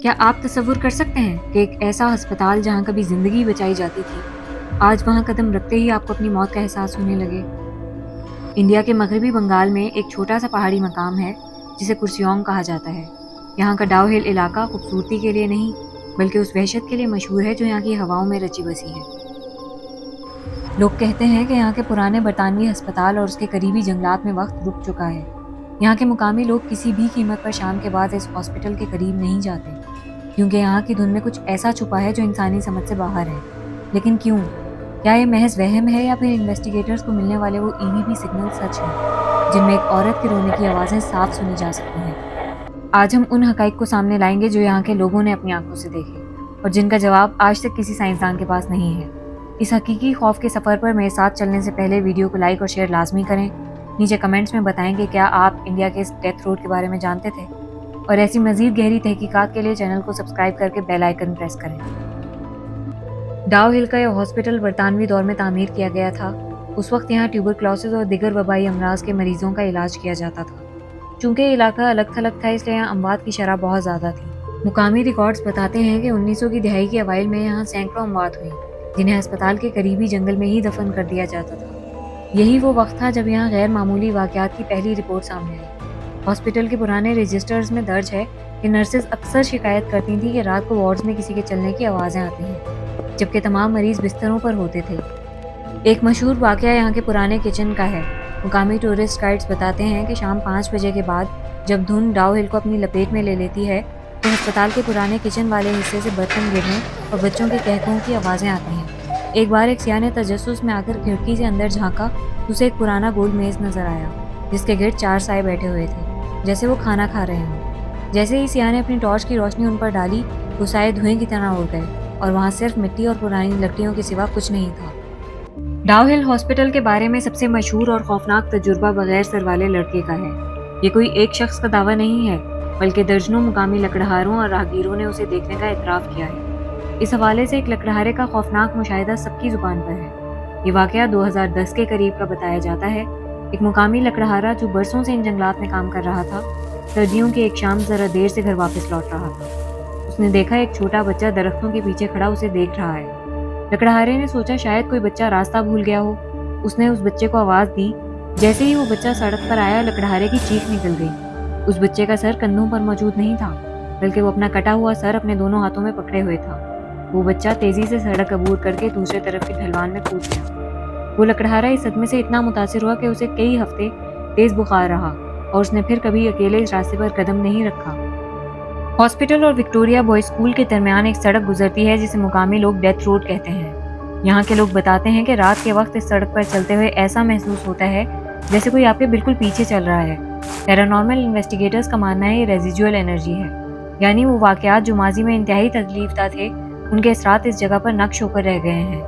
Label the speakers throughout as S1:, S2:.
S1: کیا آپ تصور کر سکتے ہیں کہ ایک ایسا ہسپتال جہاں کبھی زندگی بچائی جاتی تھی، آج وہاں قدم رکھتے ہی آپ کو اپنی موت کا احساس ہونے لگے؟ انڈیا کے مغربی بنگال میں ایک چھوٹا سا پہاڑی مقام ہے جسے کرسیونگ کہا جاتا ہے۔ یہاں کا ڈاؤ ہل علاقہ خوبصورتی کے لیے نہیں بلکہ اس وحشت کے لیے مشہور ہے جو یہاں کی ہواؤں میں رچی بسی ہے۔ لوگ کہتے ہیں کہ یہاں کے پرانے برطانوی ہسپتال اور اس کے قریبی جنگلات میں وقت رک چکا ہے۔ یہاں کے مقامی لوگ کسی بھی قیمت پر شام کے بعد اس ہاسپٹل کے قریب نہیں جاتے کیونکہ یہاں کی دھن میں کچھ ایسا چھپا ہے جو انسانی سمجھ سے باہر ہے۔ لیکن کیوں؟ کیا یہ محض وہم ہے یا پھر انویسٹیگیٹرز کو ملنے والے وہ EVP سگنل سچ ہیں جن میں ایک عورت کے رونے کی آوازیں صاف سنی جا سکتی ہیں؟ آج ہم ان حقائق کو سامنے لائیں گے جو یہاں کے لوگوں نے اپنی آنکھوں سے دیکھے اور جن کا جواب آج تک کسی سائنسدان کے پاس نہیں ہے۔ اس حقیقی خوف کے سفر پر میرے ساتھ چلنے سے پہلے ویڈیو کو لائک اور شیئر لازمی کریں۔ نیچے کمنٹس میں بتائیں کہ کیا آپ انڈیا کے اس ڈیتھ روڈ کے بارے میں جانتے تھے، اور ایسی مزید گہری تحقیقات کے لیے چینل کو سبسکرائب کر کے بیل آئیکن پریس کریں۔ ڈاؤ ہل کا یہ ہاسپٹل برطانوی دور میں تعمیر کیا گیا تھا۔ اس وقت یہاں ٹیوبرکلوسس اور دیگر وبائی امراض کے مریضوں کا علاج کیا جاتا تھا۔ چونکہ یہ علاقہ الگ تھلگ تھا اس لیے یہاں اموات کی شرح بہت زیادہ تھی۔ مقامی ریکارڈز بتاتے ہیں کہ 1900 کی دہائی کے اوائل میں یہاں سینکڑوں اموات ہوئیں جنہیں ہسپتال کے قریبی جنگل میں ہی دفن کر دیا جاتا تھا۔ یہی وہ وقت تھا جب یہاں غیر معمولی واقعات کی پہلی رپورٹ سامنے آئی۔ ہاسپٹل کے پرانے رجسٹرز میں درج ہے کہ نرسز اکثر شکایت کرتی تھیں کہ رات کو وارڈز میں کسی کے چلنے کی آوازیں آتی ہیں جبکہ تمام مریض بستروں پر ہوتے تھے۔ ایک مشہور واقعہ یہاں کے پرانے کچن کا ہے۔ مقامی ٹورسٹ گائیڈز بتاتے ہیں کہ شام 5 بجے کے بعد جب دھند ڈاؤ ہل کو اپنی لپیٹ میں لے لیتی ہے تو ہسپتال کے پرانے کچن والے حصے سے برتن گرنے اور بچوں کے قہقہوں کی آوازیں آتی ہیں۔ ایک بار ایک سیاح نے تجسس میں آ کر کھڑکی سے اندر جھانکا تو اسے ایک پرانا گول میز نظر آیا جس کے گرد 4 سائے بیٹھے ہوئے تھے جیسے وہ کھانا کھا رہے ہوں۔ جیسے ہی سیاح نے اپنی ٹارچ کی روشنی ان پر ڈالی تو سائے دھوئیں کی طرح اڑ گئے اور وہاں صرف مٹی اور پرانی لکڑیوں کے سوا کچھ نہیں تھا۔ ڈاؤ ہل ہاسپٹل کے بارے میں سب سے مشہور اور خوفناک تجربہ بغیر سر والے لڑکے کا ہے۔ یہ کوئی ایک شخص کا دعویٰ نہیں ہے بلکہ درجنوں مقامی لکڑہاروں اور راہگیروں نے اسے دیکھنے کا اعتراف کیا ہے۔ اس حوالے سے ایک لکڑہارے کا خوفناک مشاہدہ سب کی زبان پر ہے۔ یہ واقعہ 2010 کے قریب کا بتایا جاتا ہے۔ ایک مقامی لکڑہارا جو برسوں سے ان جنگلات میں کام کر رہا تھا، سردیوں کی ایک شام ذرا دیر سے گھر واپس لوٹ رہا تھا۔ اس نے دیکھا ایک چھوٹا بچہ درختوں کے پیچھے کھڑا اسے دیکھ رہا ہے۔ لکڑہارے نے سوچا شاید کوئی بچہ راستہ بھول گیا ہو۔ اس نے اس بچے کو آواز دی۔ جیسے ہی وہ بچہ سڑک پر آیا لکڑہارے کی چیخ نکل گئی۔ اس بچے کا سر کندھوں پر موجود نہیں تھا بلکہ وہ اپنا کٹا ہوا سر اپنے دونوں ہاتھوں میں پکڑے ہوئے تھا۔ وہ بچہ تیزی سے سڑک عبور کر کے دوسرے طرف کی ڈھلوان میں کود گیا۔ وہ لکڑہارا اس صدمے سے اتنا متاثر ہوا کہ اسے کئی ہفتے تیز بخار رہا اور اس نے پھر کبھی اکیلے اس راستے پر قدم نہیں رکھا۔ ہاسپٹل اور وکٹوریا بوائز اسکول کے درمیان ایک سڑک گزرتی ہے جسے مقامی لوگ ڈیتھ روڈ کہتے ہیں۔ یہاں کے لوگ بتاتے ہیں کہ رات کے وقت اس سڑک پر چلتے ہوئے ایسا محسوس ہوتا ہے جیسے کوئی آپ کے بالکل پیچھے چل رہا ہے۔ پیرانارمل انویسٹیگیٹرز کا ماننا ہے یہ ریزیڈیول انرجی ہے، یعنی وہ واقعات جو ماضی میں انتہائی تکلیف دہ تھے ان کے اثرات اس جگہ پر نقش ہو کر رہ گئے ہیں۔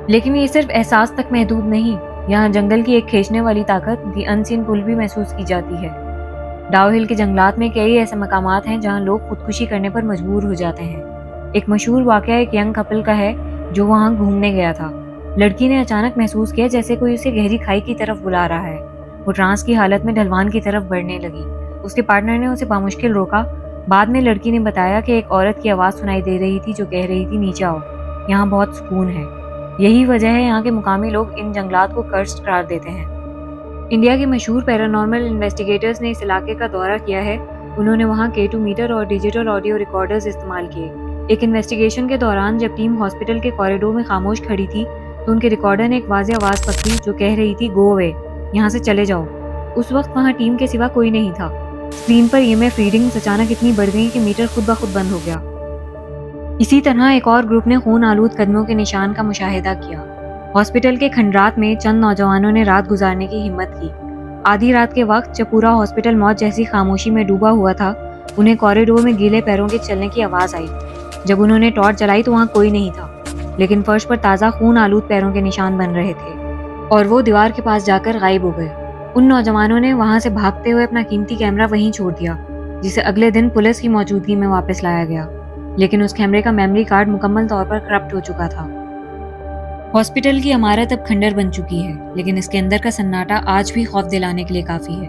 S1: لیکن یہ صرف احساس تک محدود نہیں، یہاں جنگل کی ایک کھینچنے والی طاقت دی انسین پل بھی محسوس کی جاتی ہے۔ ڈاؤ ہل کے جنگلات میں کئی ایسے مقامات ہیں جہاں لوگ خودکشی کرنے پر مجبور ہو جاتے ہیں۔ ایک مشہور واقعہ ایک ینگ کپل کا ہے جو وہاں گھومنے گیا تھا۔ لڑکی نے اچانک محسوس کیا جیسے کوئی اسے گہری کھائی کی طرف بلا رہا ہے۔ وہ ٹرانس کی حالت میں ڈھلوان کی طرف بڑھنے لگی۔ اس کے پارٹنر نے اسے بامشکل روکا۔ بعد میں لڑکی نے بتایا کہ ایک عورت کی آواز سنائی دے رہی تھی جو کہہ رہی تھی نیچے آؤ، یہاں بہت سکون ہے۔ یہی وجہ ہے یہاں کے مقامی لوگ ان جنگلات کو کرسڈ قرار دیتے ہیں۔ انڈیا کے مشہور پیرانارمل انویسٹیگیٹرز نے اس علاقے کا دورہ کیا ہے۔ انہوں نے وہاں K2 میٹر اور ڈیجیٹل آڈیو ریکارڈرز استعمال کیے۔ ایک انویسٹیگیشن کے دوران جب ٹیم ہاسپٹل کے کوریڈور میں خاموش کھڑی تھی تو ان کے ریکارڈر نے ایک واضح آواز پکڑی جو کہہ رہی تھی گو اوے، یہاں سے چلے جاؤ۔ اس وقت وہاں ٹیم کے سوا کوئی نہیں تھا۔ اسکرین پر EMF ریڈنگز اچانک اتنی بڑھ گئیں کہ میٹر خود بخود بند ہو گیا۔ اسی طرح ایک اور گروپ نے خون آلود قدموں کے نشان کا مشاہدہ کیا۔ ہاسپٹل کے کھنڈرات میں چند نوجوانوں نے رات گزارنے کی ہمت کی۔ آدھی رات کے وقت جب پورا ہاسپٹل موت جیسی خاموشی میں ڈوبا ہوا تھا، انہیں کوریڈور میں گیلے پیروں کے چلنے کی آواز آئی۔ جب انہوں نے ٹارچ جلائی تو وہاں کوئی نہیں تھا، لیکن فرش پر تازہ خون آلود پیروں کے نشان بن رہے تھے اور وہ دیوار کے پاس جا کر غائب ہو گئے۔ ان نوجوانوں نے وہاں سے بھاگتے ہوئے اپنا قیمتی کیمرہ وہیں چھوڑ دیا، جسے اگلے دن پولیس کی موجودگی میں واپس لایا گیا، لیکن اس کیمرے کا میموری کارڈ مکمل طور پر کرپٹ ہو چکا تھا۔ ہاسپٹل کی عمارت اب کھنڈر بن چکی ہے، لیکن اس کے اندر کا سناٹا آج بھی خوف دلانے کے لیے کافی ہے۔